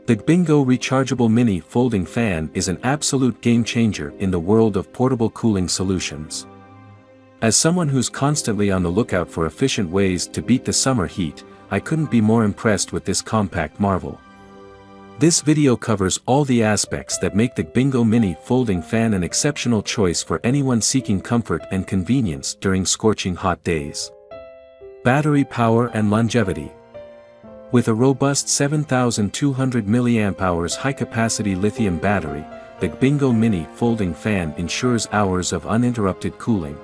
The Bingo Rechargeable Mini Folding Fan is an absolute game-changer in the world of portable cooling solutions. As someone who's constantly on the lookout for efficient ways to beat the summer heat, I couldn't be more impressed with this compact marvel. This video covers all the aspects that make the Bingo Mini Folding Fan an exceptional choice for anyone seeking comfort and convenience during scorching hot days. Battery power and longevity. With a robust 7,200 mAh high-capacity lithium battery, the Bingo Mini Folding Fan ensures hours of uninterrupted cooling.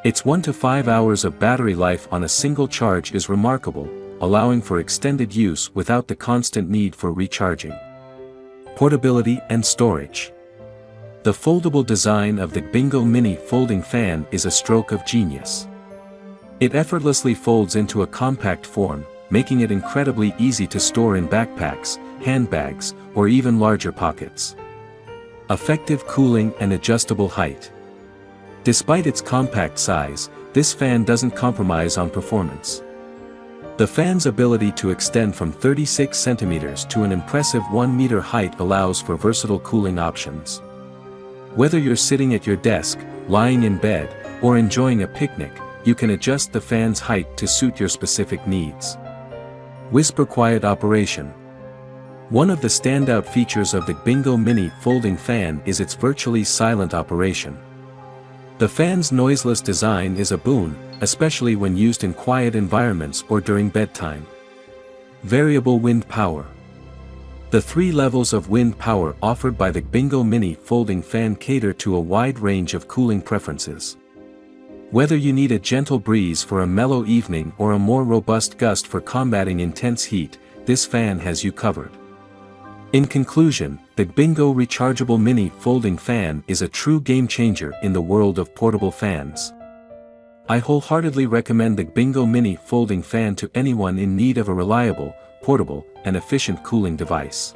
Its 1 to 5 hours of battery life on a single charge is remarkable, allowing for extended use without the constant need for recharging. Portability and storage. The foldable design of the Bingo Mini Folding Fan is a stroke of genius. It effortlessly folds into a compact form, making it incredibly easy to store in backpacks, handbags, or even larger pockets. Effective cooling and adjustable height. Despite its compact size, this fan doesn't compromise on performance. The fan's ability to extend from 36 centimeters to an impressive 1 meter height allows for versatile cooling options. Whether you're sitting at your desk, lying in bed, or enjoying a picnic, you can adjust the fan's height to suit your specific needs. Whisper-quiet operation. One of the standout features of the Bingo Mini Folding Fan is its virtually silent operation. The fan's noiseless design is a boon, especially when used in quiet environments or during bedtime. Variable wind power. The 3 levels of wind power offered by the Bingo Mini Folding Fan cater to a wide range of cooling preferences. Whether you need a gentle breeze for a mellow evening or a more robust gust for combating intense heat, this fan has you covered. In conclusion, the Bingo Rechargeable Mini Folding Fan is a true game-changer in the world of portable fans. I wholeheartedly recommend the Bingo Mini Folding Fan to anyone in need of a reliable, portable, and efficient cooling device.